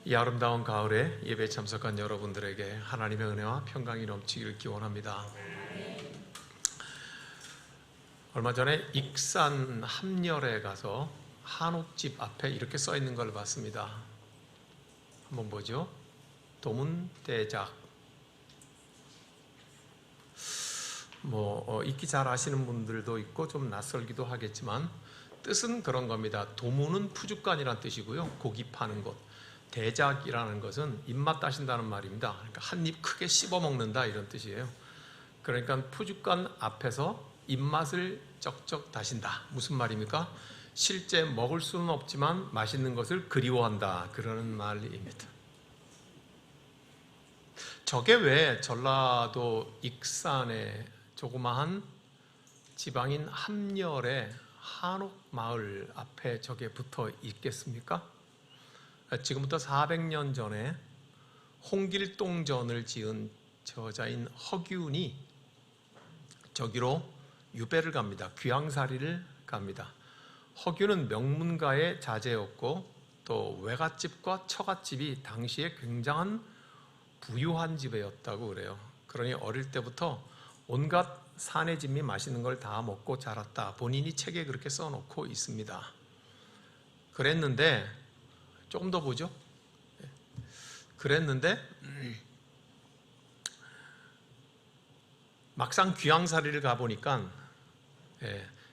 이 아름다운 가을에 예배에 참석한 여러분들에게 하나님의 은혜와 평강이 넘치기를 기원합니다. 얼마 전에 익산 함열에 가서 한옥집 앞에 이렇게 써 있는 걸 봤습니다. 한번 보죠. 도문대작. 읽기 잘 아시는 분들도 있고 좀 낯설기도 하겠지만 뜻은 그런 겁니다. 도문은 푸주간이라는 뜻이고요. 고기 파는 곳. 대작이라는 것은 입맛 따신다는 말입니다. 그러니까 한 입 크게 씹어 먹는다 이런 뜻이에요. 그러니까 푸주간 앞에서 입맛을 쩍쩍 다신다. 무슨 말입니까? 실제 먹을 수는 없지만 맛있는 것을 그리워한다. 그러는 말입니다. 저게 왜 전라도 익산의 조그마한 지방인 함열의 한옥마을 앞에 저게 붙어 있겠습니까? 지금부터 400년 전에 홍길동전을 지은 저자인 허균이 저기로 유배를 갑니다. 귀양살이를 갑니다. 허균은 명문가의 자제였고 또 외갓집과 처갓집이 당시에 굉장한 부유한 집이었다고 그래요. 그러니 어릴 때부터 온갖 사내진미 맛있는 걸 다 먹고 자랐다. 본인이 책에 그렇게 써놓고 있습니다. 그랬는데 조금 더 보죠. 그랬는데 막상 귀양살이를 가보니까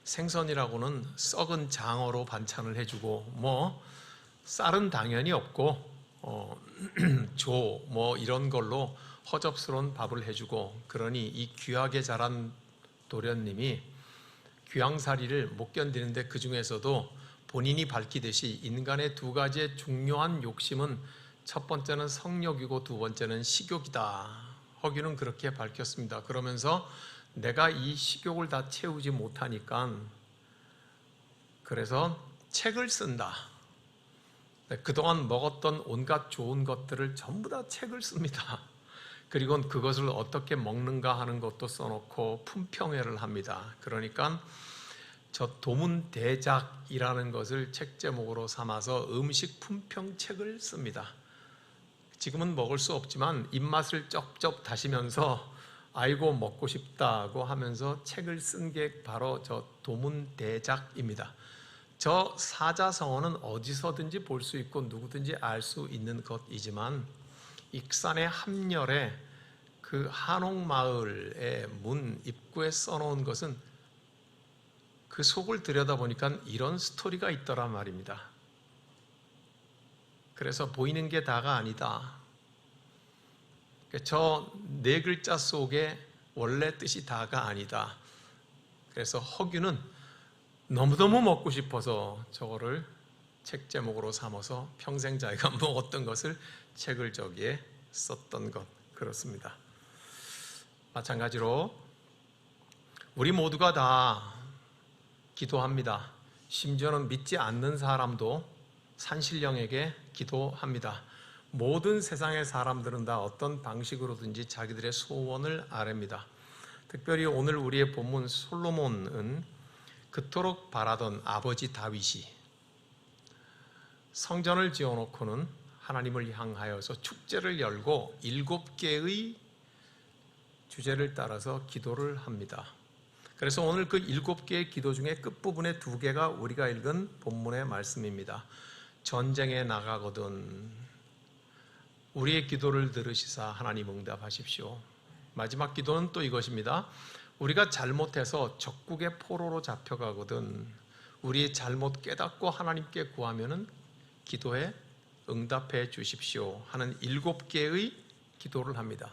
생선이라고는 썩은 장어로 반찬을 해주고 쌀은 당연히 없고 조 이런 걸로 허접스러운 밥을 해주고 그러니 이 귀하게 자란 도련님이 귀양살이를 못 견디는데 그 중에서도 본인이 밝히듯이 인간의 두 가지의 중요한 욕심은 첫 번째는 성욕이고 두 번째는 식욕이다. 허균은 그렇게 밝혔습니다. 그러면서 내가 이 식욕을 다 채우지 못하니까 그래서 책을 쓴다. 그동안 먹었던 온갖 좋은 것들을 전부 다 책을 씁니다. 그리고 그것을 어떻게 먹는가 하는 것도 써놓고 품평회를 합니다. 그러니까 저 도문대작이라는 것을 책 제목으로 삼아서 음식 품평책을 씁니다. 지금은 먹을 수 없지만 입맛을 쩝쩝 다시면서 아이고 먹고 싶다고 하면서 책을 쓴 게 바로 저 도문대작입니다. 저 사자성어는 어디서든지 볼 수 있고 누구든지 알 수 있는 것이지만 익산의 함열에 그 한옥마을의 문 입구에 써놓은 것은 그 속을 들여다보니까 이런 스토리가 있더란 말입니다. 그래서 보이는 게 다가 아니다. 저 네 글자 속에 원래 뜻이 다가 아니다. 그래서 허균은 너무너무 먹고 싶어서 저거를 책 제목으로 삼아서 평생 자기가 먹었던 것을 책을 저기에 썼던 것 그렇습니다. 마찬가지로 우리 모두가 다 기도합니다. 심지어는 믿지 않는 사람도 산신령에게 기도합니다. 모든 세상의 사람들은 다 어떤 방식으로든지 자기들의 소원을 아뢰입니다. 특별히 오늘 우리의 본문 솔로몬은 그토록 바라던 아버지 다윗이 성전을 지어놓고는 하나님을 향하여서 축제를 열고 7개의 주제를 따라서 기도를 합니다. 그래서 오늘 그 7개의 기도 중에 끝부분에 2개가 우리가 읽은 본문의 말씀입니다. 전쟁에 나가거든 우리의 기도를 들으시사 하나님 응답하십시오. 마지막 기도는 또 이것입니다. 우리가 잘못해서 적국의 포로로 잡혀가거든 우리의 잘못 깨닫고 하나님께 구하면은 기도에 응답해 주십시오 하는 7개의 기도를 합니다.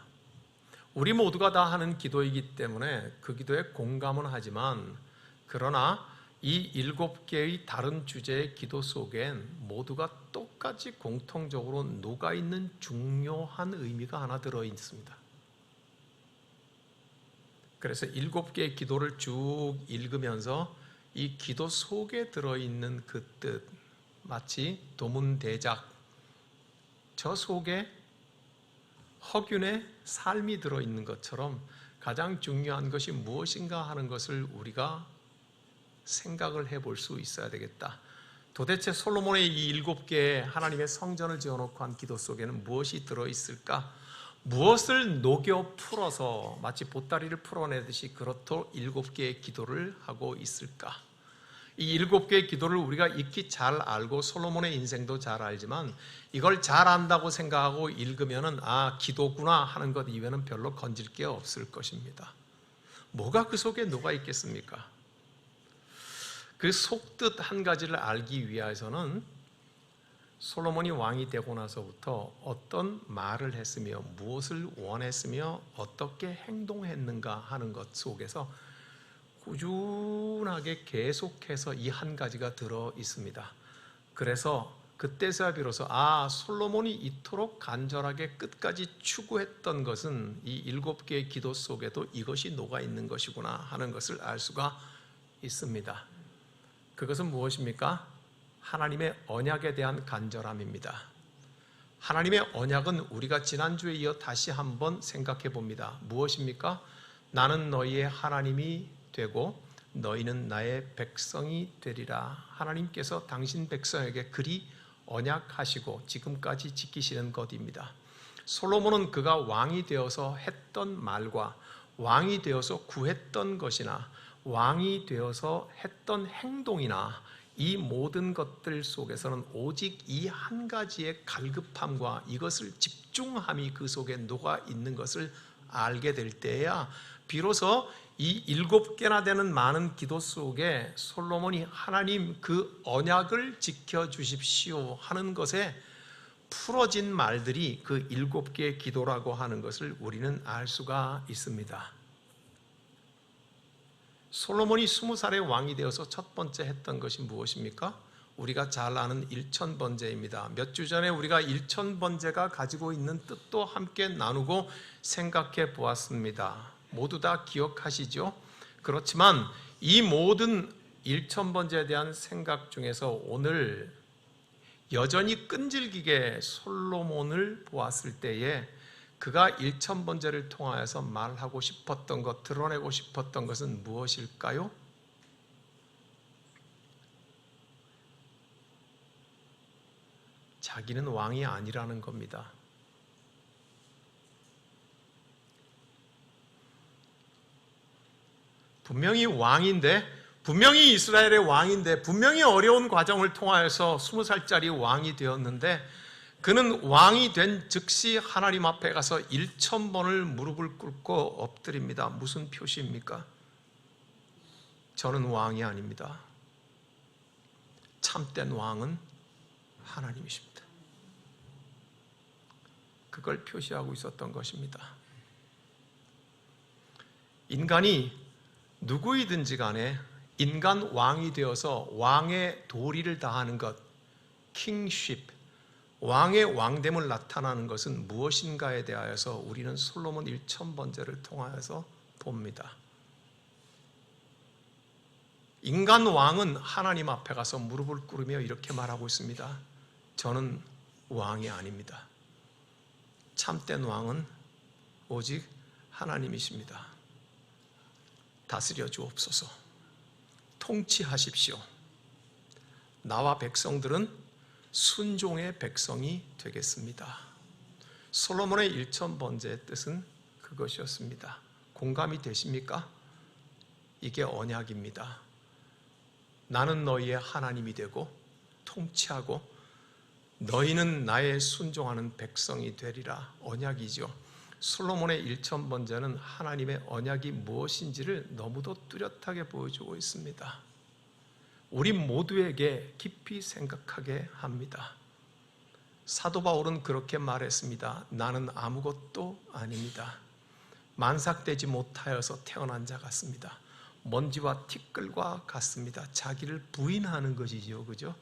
우리 모두가 다 하는 기도이기 때문에 그 기도에 공감은 하지만 그러나 이 7개의 다른 주제의 기도 속엔 모두가 똑같이 공통적으로 녹아있는 중요한 의미가 하나 들어있습니다. 그래서 7개의 기도를 쭉 읽으면서 이 기도 속에 들어있는 그 뜻 마치 도문대작 저 속에 허균의 삶이 들어있는 것처럼 가장 중요한 것이 무엇인가 하는 것을 우리가 생각을 해볼 수 있어야 되겠다. 도대체 솔로몬의 이 7개의 하나님의 성전을 지어놓고 한 기도 속에는 무엇이 들어있을까? 무엇을 녹여 풀어서 마치 보따리를 풀어내듯이 그렇도록 7개의 기도를 하고 있을까? 이 7개의 기도를 우리가 익히 잘 알고 솔로몬의 인생도 잘 알지만 이걸 잘 안다고 생각하고 읽으면은 기도구나 하는 것 이외에는 별로 건질 게 없을 것입니다. 뭐가 그 속에 녹아 있겠습니까? 그 속뜻 한 가지를 알기 위해서는 솔로몬이 왕이 되고 나서부터 어떤 말을 했으며 무엇을 원했으며 어떻게 행동했는가 하는 것 속에서 꾸준하게 계속해서 이 한 가지가 들어 있습니다. 그래서 그때서야 비로소 솔로몬이 이토록 간절하게 끝까지 추구했던 것은 이 7개의 기도 속에도 이것이 녹아 있는 것이구나 하는 것을 알 수가 있습니다. 그것은 무엇입니까? 하나님의 언약에 대한 간절함입니다. 하나님의 언약은 우리가 지난주에 이어 다시 한번 생각해 봅니다. 무엇입니까? 나는 너희의 하나님이 되고 너희는 나의 백성이 되리라. 하나님께서 당신 백성에게 그리 언약하시고 지금까지 지키시는 것입니다. 솔로몬은 그가 왕이 되어서 했던 말과 왕이 되어서 구했던 것이나 왕이 되어서 했던 행동이나 이 모든 것들 속에서는 오직 이 한 가지의 갈급함과 이것을 집중함이 그 속에 녹아 있는 것을 알게 될 때야 비로소 이 7개나 되는 많은 기도 속에 솔로몬이 하나님 그 언약을 지켜주십시오 하는 것에 풀어진 말들이 그 7개의 기도라고 하는 것을 우리는 알 수가 있습니다. 솔로몬이 20살의 왕이 되어서 첫 번째 했던 것이 무엇입니까? 우리가 잘 아는 일천번제입니다. 몇 주 전에 우리가 일천번제가 가지고 있는 뜻도 함께 나누고 생각해 보았습니다. 모두 다 기억하시죠? 그렇지만 이 모든 일천번제에 대한 생각 중에서 오늘 여전히 끈질기게 솔로몬을 보았을 때에 그가 일천번제를 통하여서 말하고 싶었던 것, 드러내고 싶었던 것은 무엇일까요? 자기는 왕이 아니라는 겁니다. 분명히 왕인데, 분명히 이스라엘의 왕인데, 분명히 어려운 과정을 통하여서 20살짜리 왕이 되었는데 그는 왕이 된 즉시 하나님 앞에 가서 1000번을 무릎을 꿇고 엎드립니다. 무슨 표시입니까? 저는 왕이 아닙니다. 참된 왕은 하나님이십니다. 그걸 표시하고 있었던 것입니다. 인간이 누구이든지 간에 인간 왕이 되어서 왕의 도리를 다하는 것, 킹십, 왕의 왕됨을 나타나는 것은 무엇인가에 대하여서 우리는 솔로몬 1000번제를 통하여서 봅니다. 인간 왕은 하나님 앞에 가서 무릎을 꿇으며 이렇게 말하고 있습니다. 저는 왕이 아닙니다. 참된 왕은 오직 하나님이십니다. 다스려 주옵소서. 통치하십시오. 나와 백성들은 순종의 백성이 되겠습니다. 솔로몬의 1000번제의 뜻은 그것이었습니다. 공감이 되십니까? 이게 언약입니다. 나는 너희의 하나님이 되고 통치하고 너희는 나의 순종하는 백성이 되리라. 언약이죠. 솔로몬의 1000번제는 하나님의 언약이 무엇인지를 너무도 뚜렷하게 보여주고 있습니다. 우리 모두에게 깊이 생각하게 합니다. 사도 바울은 그렇게 말했습니다. 나는 아무것도 아닙니다. 만삭되지 못하여서 태어난 자 같습니다. 먼지와 티끌과 같습니다. 자기를 부인하는 것이죠. 그죠?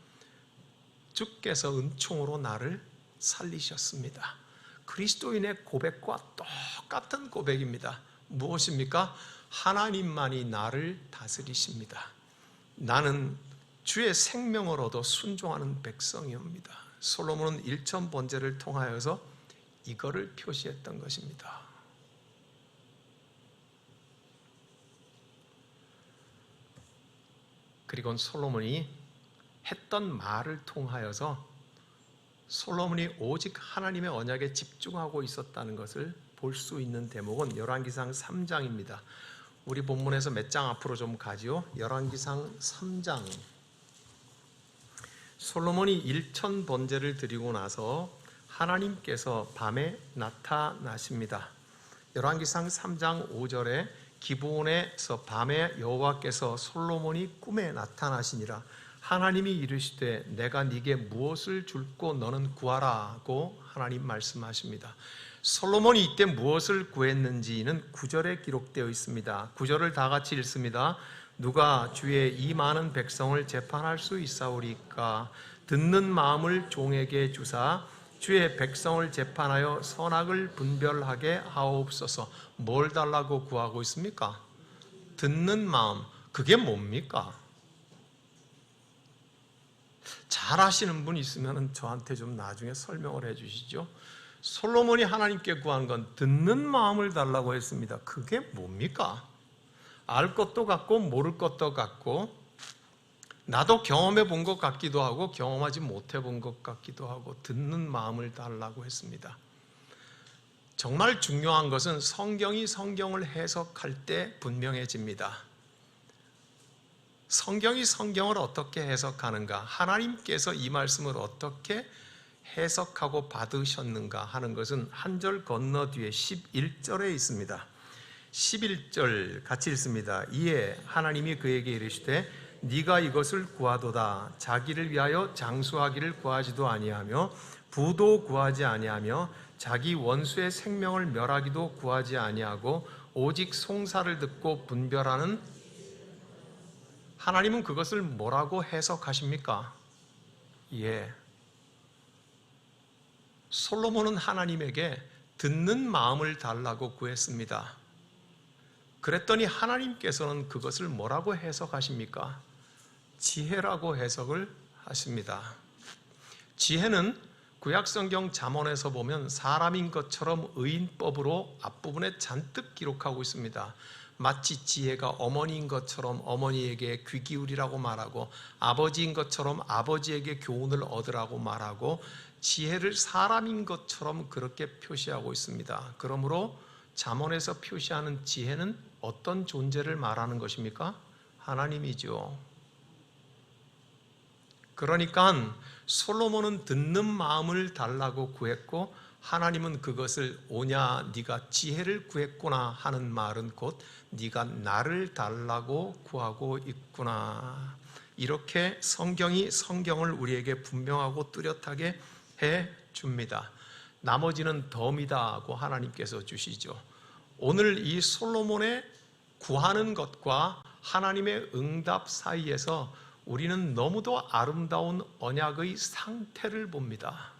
주께서 은총으로 나를 살리셨습니다. 그리스도인의 고백과 똑같은 고백입니다. 무엇입니까? 하나님만이 나를 다스리십니다. 나는 주의 생명을 얻어 순종하는 백성이옵니다. 솔로몬은 1000번제를 통하여서 이거를 표시했던 것입니다. 그리고 솔로몬이 했던 말을 통하여서 솔로몬이 오직 하나님의 언약에 집중하고 있었다는 것을 볼 수 있는 대목은 열왕기상 3장입니다. 우리 본문에서 몇 장 앞으로 좀 가지요. 열왕기상 3장. 솔로몬이 1천 번제를 드리고 나서 하나님께서 밤에 나타나십니다. 열왕기상 3장 5절에 기브온에서 밤에 여호와께서 솔로몬이 꿈에 나타나시니라. 하나님이 이르시되 내가 네게 무엇을 줄고 너는 구하라고 하나님 말씀하십니다. 솔로몬이 이때 무엇을 구했는지는 9절에 기록되어 있습니다. 9절을 다 같이 읽습니다. 누가 주의 이 많은 백성을 재판할 수 있사오리까? 듣는 마음을 종에게 주사 주의 백성을 재판하여 선악을 분별하게 하옵소서. 뭘 달라고 구하고 있습니까? 듣는 마음. 그게 뭡니까? 잘 아시는 분 있으면 저한테 좀 나중에 설명을 해 주시죠. 솔로몬이 하나님께 구한 건 듣는 마음을 달라고 했습니다. 그게 뭡니까? 알 것도 같고 모를 것도 같고 나도 경험해 본 것 같기도 하고 경험하지 못해 본 것 같기도 하고 듣는 마음을 달라고 했습니다. 정말 중요한 것은 성경이 성경을 해석할 때 분명해집니다. 성경이 성경을 어떻게 해석하는가, 하나님께서 이 말씀을 어떻게 해석하고 받으셨는가 하는 것은 한 절 건너 뒤에 11절에 있습니다. 11절 같이 읽습니다. 이에 하나님이 그에게 이르시되 네가 이것을 구하도다. 자기를 위하여 장수하기를 구하지도 아니하며 부도 구하지 아니하며 자기 원수의 생명을 멸하기도 구하지 아니하고 오직 송사를 듣고 분별하는. 하나님은 그것을 뭐라고 해석하십니까? 예. 솔로몬은 하나님에게 듣는 마음을 달라고 구했습니다. 그랬더니 하나님께서는 그것을 뭐라고 해석하십니까? 지혜라고 해석을 하십니다. 지혜는 구약성경 잠언에서 보면 사람인 것처럼 의인법으로 앞부분에 잔뜩 기록하고 있습니다. 마치 지혜가 어머니인 것처럼 어머니에게 귀 기울이라고 말하고 아버지인 것처럼 아버지에게 교훈을 얻으라고 말하고 지혜를 사람인 것처럼 그렇게 표시하고 있습니다. 그러므로 잠언에서 표시하는 지혜는 어떤 존재를 말하는 것입니까? 하나님이죠. 그러니까 솔로몬은 듣는 마음을 달라고 구했고 하나님은 그것을 오냐 네가 지혜를 구했구나 하는 말은 곧 네가 나를 달라고 구하고 있구나. 이렇게 성경이 성경을 우리에게 분명하고 뚜렷하게 해 줍니다. 나머지는 덤이다 하고 하나님께서 주시죠. 오늘 이 솔로몬의 구하는 것과 하나님의 응답 사이에서 우리는 너무도 아름다운 언약의 상태를 봅니다.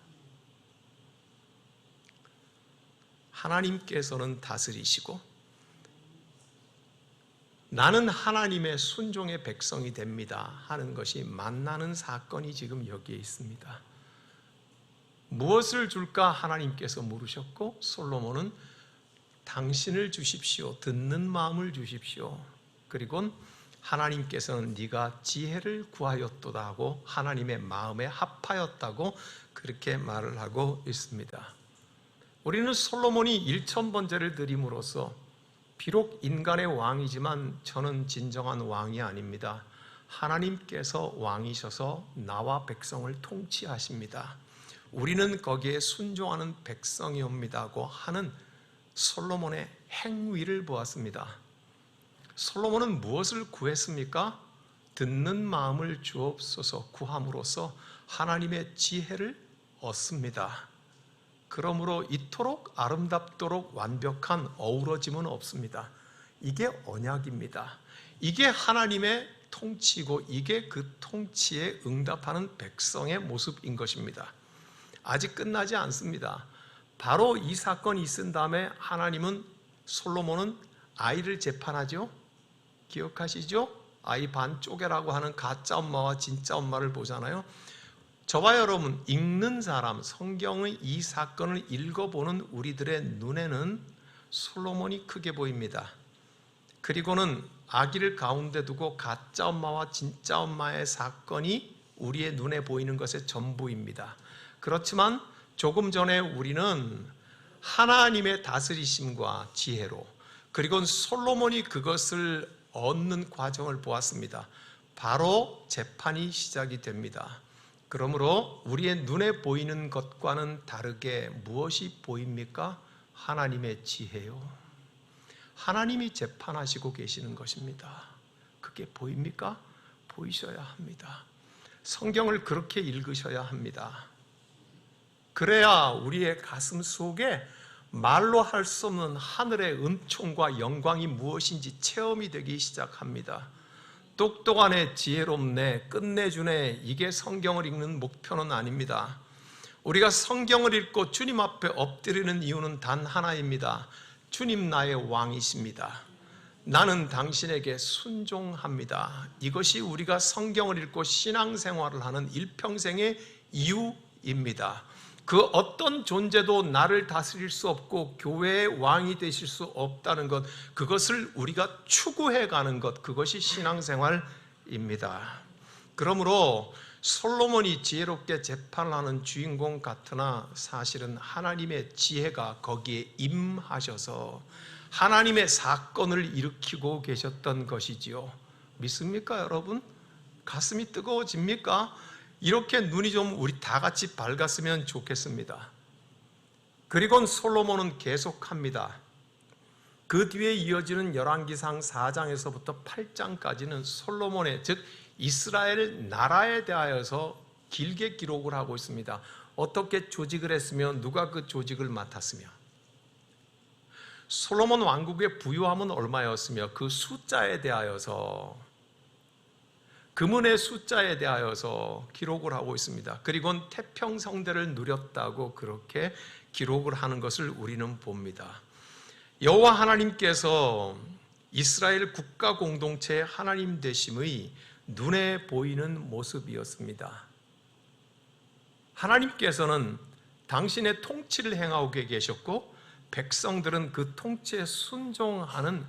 하나님께서는 다스리시고 나는 하나님의 순종의 백성이 됩니다 하는 것이 만나는 사건이 지금 여기에 있습니다. 무엇을 줄까 하나님께서 물으셨고 솔로몬은 당신을 주십시오. 듣는 마음을 주십시오. 그리고 하나님께서는 네가 지혜를 구하였도다 하고 하나님의 마음에 합하였다고 그렇게 말을 하고 있습니다. 우리는 솔로몬이 1000번제를 드림으로써 비록 인간의 왕이지만 저는 진정한 왕이 아닙니다. 하나님께서 왕이셔서 나와 백성을 통치하십니다. 우리는 거기에 순종하는 백성이옵니다고 하는 솔로몬의 행위를 보았습니다. 솔로몬은 무엇을 구했습니까? 듣는 마음을 주옵소서 구함으로써 하나님의 지혜를 얻습니다. 그러므로 이토록 아름답도록 완벽한 어우러짐은 없습니다. 이게 언약입니다. 이게 하나님의 통치고 이게 그 통치에 응답하는 백성의 모습인 것입니다. 아직 끝나지 않습니다. 바로 이 사건이 있은 다음에 하나님은 솔로몬은 아이를 재판하죠. 기억하시죠? 아이 반 쪼개라고 하는 가짜 엄마와 진짜 엄마를 보잖아요. 저와 여러분 읽는 사람, 성경의 이 사건을 읽어보는 우리들의 눈에는 솔로몬이 크게 보입니다. 그리고는 아기를 가운데 두고 가짜 엄마와 진짜 엄마의 사건이 우리의 눈에 보이는 것의 전부입니다. 그렇지만 조금 전에 우리는 하나님의 다스리심과 지혜로, 그리고 솔로몬이 그것을 얻는 과정을 보았습니다. 바로 재판이 시작이 됩니다. 그러므로 우리의 눈에 보이는 것과는 다르게 무엇이 보입니까? 하나님의 지혜요. 하나님이 재판하시고 계시는 것입니다. 그게 보입니까? 보이셔야 합니다. 성경을 그렇게 읽으셔야 합니다. 그래야 우리의 가슴 속에 말로 할 수 없는 하늘의 은총과 영광이 무엇인지 체험이 되기 시작합니다. 똑똑하네, 지혜롭네, 끝내주네, 이게 성경을 읽는 목표는 아닙니다. 우리가 성경을 읽고 주님 앞에 엎드리는 이유는 단 하나입니다. 주님 나의 왕이십니다. 나는 당신에게 순종합니다. 이것이 우리가 성경을 읽고 신앙생활을 하는 일평생의 이유입니다. 그 어떤 존재도 나를 다스릴 수 없고 교회의 왕이 되실 수 없다는 것, 그것을 우리가 추구해 가는 것, 그것이 신앙생활입니다. 그러므로 솔로몬이 지혜롭게 재판을 하는 주인공 같으나 사실은 하나님의 지혜가 거기에 임하셔서 하나님의 사건을 일으키고 계셨던 것이지요. 믿습니까, 여러분? 가슴이 뜨거워집니까? 이렇게 눈이 좀 우리 다 같이 밝았으면 좋겠습니다. 그리고 솔로몬은 계속합니다. 그 뒤에 이어지는 열왕기상 4장에서부터 8장까지는 솔로몬의, 즉 이스라엘 나라에 대하여서 길게 기록을 하고 있습니다. 어떻게 조직을 했으며 누가 그 조직을 맡았으며 솔로몬 왕국의 부유함은 얼마였으며 그 숫자에 대하여서, 금은의 숫자에 대하여서 기록을 하고 있습니다. 그리고 태평성대를 누렸다고 그렇게 기록을 하는 것을 우리는 봅니다. 여호와 하나님께서 이스라엘 국가 공동체의 하나님 되심의 눈에 보이는 모습이었습니다. 하나님께서는 당신의 통치를 행하고 계셨고 백성들은 그 통치에 순종하는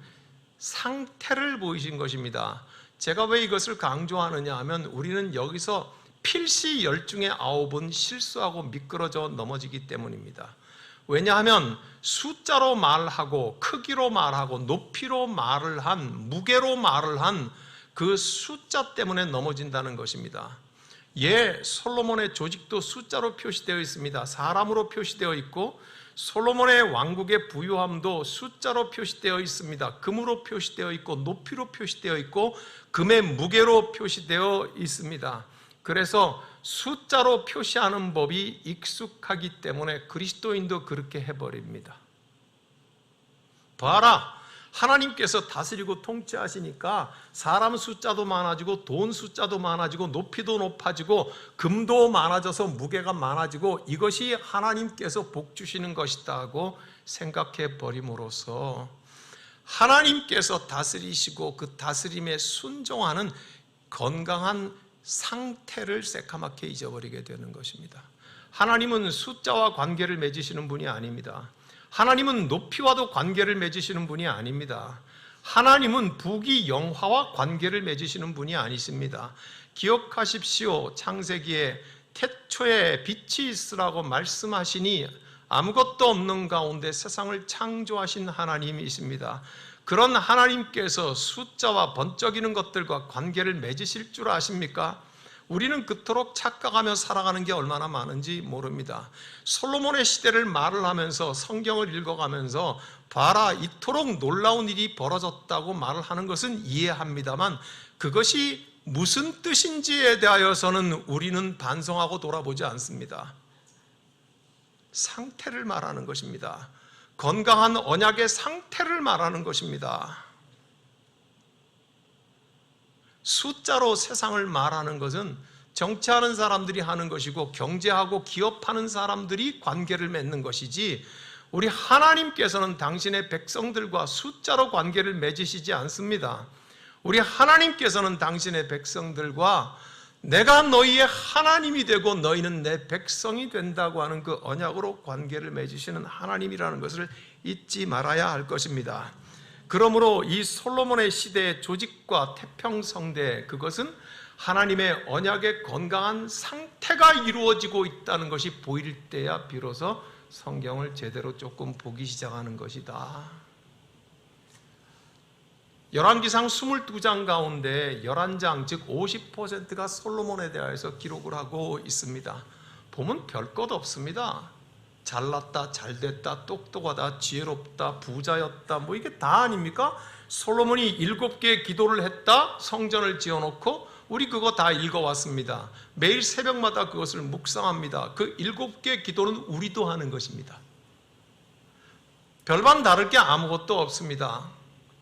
상태를 보이신 것입니다. 제가 왜 이것을 강조하느냐 하면 우리는 여기서 필시 10중에 9은 실수하고 미끄러져 넘어지기 때문입니다. 왜냐하면 숫자로 말하고 크기로 말하고 높이로 말을 한, 무게로 말을 한 그 숫자 때문에 넘어진다는 것입니다. 솔로몬의 조직도 숫자로 표시되어 있습니다. 사람으로 표시되어 있고 솔로몬의 왕국의 부유함도 숫자로 표시되어 있습니다. 금으로 표시되어 있고 높이로 표시되어 있고 금의 무게로 표시되어 있습니다. 그래서 숫자로 표시하는 법이 익숙하기 때문에 그리스도인도 그렇게 해버립니다. 봐라, 하나님께서 다스리고 통치하시니까 사람 숫자도 많아지고 돈 숫자도 많아지고 높이도 높아지고 금도 많아져서 무게가 많아지고 이것이 하나님께서 복 주시는 것이다고 생각해 버림으로써 하나님께서 다스리시고 그 다스림에 순종하는 건강한 상태를 새카맣게 잊어버리게 되는 것입니다. 하나님은 숫자와 관계를 맺으시는 분이 아닙니다. 하나님은 높이와도 관계를 맺으시는 분이 아닙니다. 하나님은 부귀 영화와 관계를 맺으시는 분이 아니십니다. 기억하십시오. 창세기에 태초에 빛이 있으라고 말씀하시니 아무것도 없는 가운데 세상을 창조하신 하나님이십니다. 그런 하나님께서 숫자와 번쩍이는 것들과 관계를 맺으실 줄 아십니까? 우리는 그토록 착각하며 살아가는 게 얼마나 많은지 모릅니다. 솔로몬의 시대를 말을 하면서 성경을 읽어가면서 봐라, 이토록 놀라운 일이 벌어졌다고 말을 하는 것은 이해합니다만 그것이 무슨 뜻인지에 대하여서는 우리는 반성하고 돌아보지 않습니다. 상태를 말하는 것입니다. 건강한 언약의 상태를 말하는 것입니다. 숫자로 세상을 말하는 것은 정치하는 사람들이 하는 것이고 경제하고 기업하는 사람들이 관계를 맺는 것이지 우리 하나님께서는 당신의 백성들과 숫자로 관계를 맺으시지 않습니다. 우리 하나님께서는 당신의 백성들과 내가 너희의 하나님이 되고 너희는 내 백성이 된다고 하는 그 언약으로 관계를 맺으시는 하나님이라는 것을 잊지 말아야 할 것입니다. 그러므로 이 솔로몬의 시대의 조직과 태평성대, 그것은 하나님의 언약의 건강한 상태가 이루어지고 있다는 것이 보일 때야 비로소 성경을 제대로 조금 보기 시작하는 것이다. 열왕기상 22장 가운데 11장 즉 50%가 솔로몬에 대해서 기록을 하고 있습니다. 보면 별 것 없습니다. 잘났다, 잘됐다, 똑똑하다, 지혜롭다, 부자였다, 뭐 이게 다 아닙니까? 솔로몬이 7개의 기도를 했다, 성전을 지어놓고 우리 그거 다 읽어왔습니다. 매일 새벽마다 그것을 묵상합니다. 그 7개의 기도는 우리도 하는 것입니다. 별반 다를 게 아무것도 없습니다.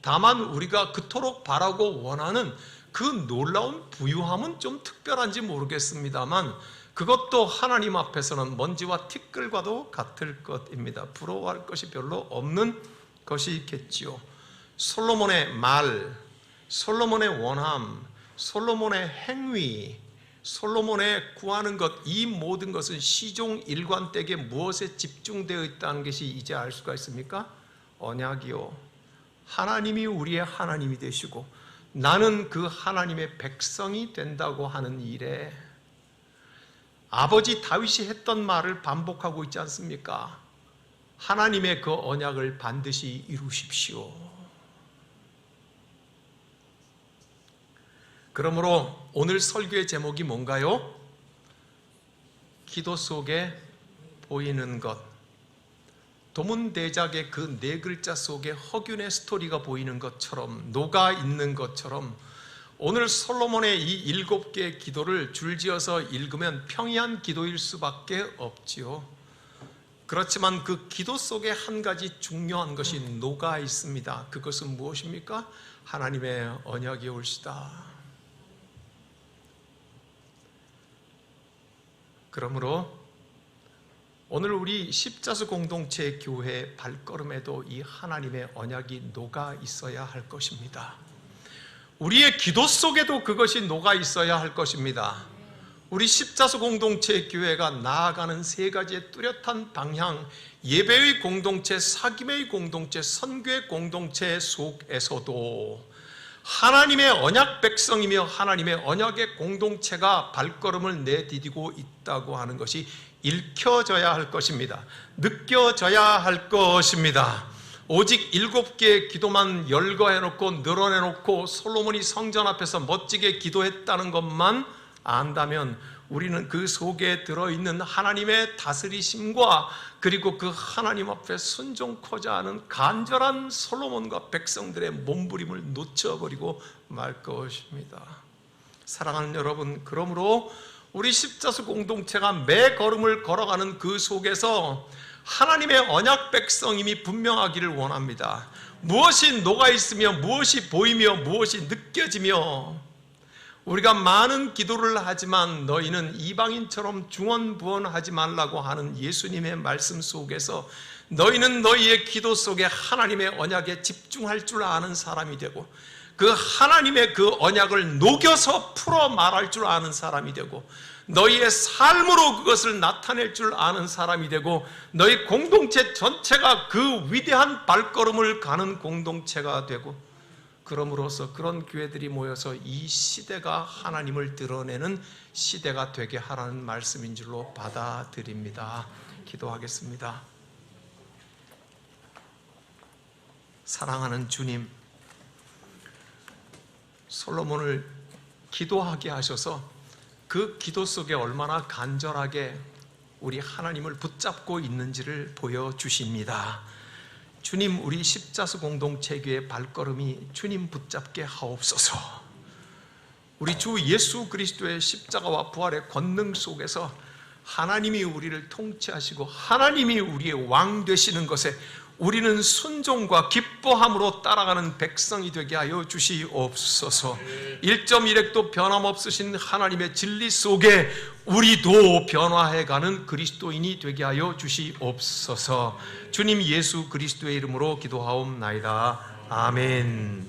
다만 우리가 그토록 바라고 원하는 그 놀라운 부유함은 좀 특별한지 모르겠습니다만 그것도 하나님 앞에서는 먼지와 티끌과도 같을 것입니다. 부러워할 것이 별로 없는 것이겠지요. 솔로몬의 말, 솔로몬의 원함, 솔로몬의 행위, 솔로몬의 구하는 것, 이 모든 것은 시종 일관되게 무엇에 집중되어 있다는 것이 이제 알 수가 있습니까? 언약이요. 하나님이 우리의 하나님이 되시고 나는 그 하나님의 백성이 된다고 하는 일에 아버지 다윗이 했던 말을 반복하고 있지 않습니까? 하나님의 그 언약을 반드시 이루십시오. 그러므로 오늘 설교의 제목이 뭔가요? 기도 속에 보이는 것. 도문대작의 그 4글자 속에 허균의 스토리가 보이는 것처럼, 녹아 있는 것처럼 오늘 솔로몬의 이 7개의 기도를 줄지어서 읽으면 평이한 기도일 수밖에 없지요. 그렇지만 그 기도 속에 한 가지 중요한 것이 녹아 있습니다. 그것은 무엇입니까? 하나님의 언약이 올시다. 그러므로 오늘 우리 십자수 공동체 교회 발걸음에도 이 하나님의 언약이 녹아 있어야 할 것입니다. 우리의 기도 속에도 그것이 녹아 있어야 할 것입니다. 우리 십자수 공동체 교회가 나아가는 3가지의 뚜렷한 방향, 예배의 공동체, 사귐의 공동체, 선교의 공동체 속에서도 하나님의 언약 백성이며 하나님의 언약의 공동체가 발걸음을 내디디고 있다고 하는 것이 읽혀져야 할 것입니다. 느껴져야 할 것입니다. 오직 7개의 기도만 열거해놓고 늘어내놓고 솔로몬이 성전 앞에서 멋지게 기도했다는 것만 안다면 우리는 그 속에 들어있는 하나님의 다스리심과 그리고 그 하나님 앞에 순종코자 하는 간절한 솔로몬과 백성들의 몸부림을 놓쳐버리고 말 것입니다. 사랑하는 여러분, 그러므로 우리 십자수 공동체가 매 걸음을 걸어가는 그 속에서 하나님의 언약 백성임이 분명하기를 원합니다. 무엇이 녹아있으며 무엇이 보이며 무엇이 느껴지며 우리가 많은 기도를 하지만 너희는 이방인처럼 중언부언하지 말라고 하는 예수님의 말씀 속에서 너희는 너희의 기도 속에 하나님의 언약에 집중할 줄 아는 사람이 되고 그 하나님의 그 언약을 녹여서 풀어 말할 줄 아는 사람이 되고 너희의 삶으로 그것을 나타낼 줄 아는 사람이 되고 너희 공동체 전체가 그 위대한 발걸음을 가는 공동체가 되고 그럼으로써 그런 교회들이 모여서 이 시대가 하나님을 드러내는 시대가 되게 하라는 말씀인 줄로 받아들입니다. 기도하겠습니다. 사랑하는 주님, 솔로몬을 기도하게 하셔서 그 기도 속에 얼마나 간절하게 우리 하나님을 붙잡고 있는지를 보여주십니다. 주님, 우리 십자수 공동체교의 발걸음이 주님 붙잡게 하옵소서. 우리 주 예수 그리스도의 십자가와 부활의 권능 속에서 하나님이 우리를 통치하시고 하나님이 우리의 왕 되시는 것에 우리는 순종과 기뻐함으로 따라가는 백성이 되게 하여 주시옵소서. 1.1핵도 변함없으신 하나님의 진리 속에 우리도 변화해가는 그리스도인이 되게 하여 주시옵소서. 주님 예수 그리스도의 이름으로 기도하옵나이다. 아멘.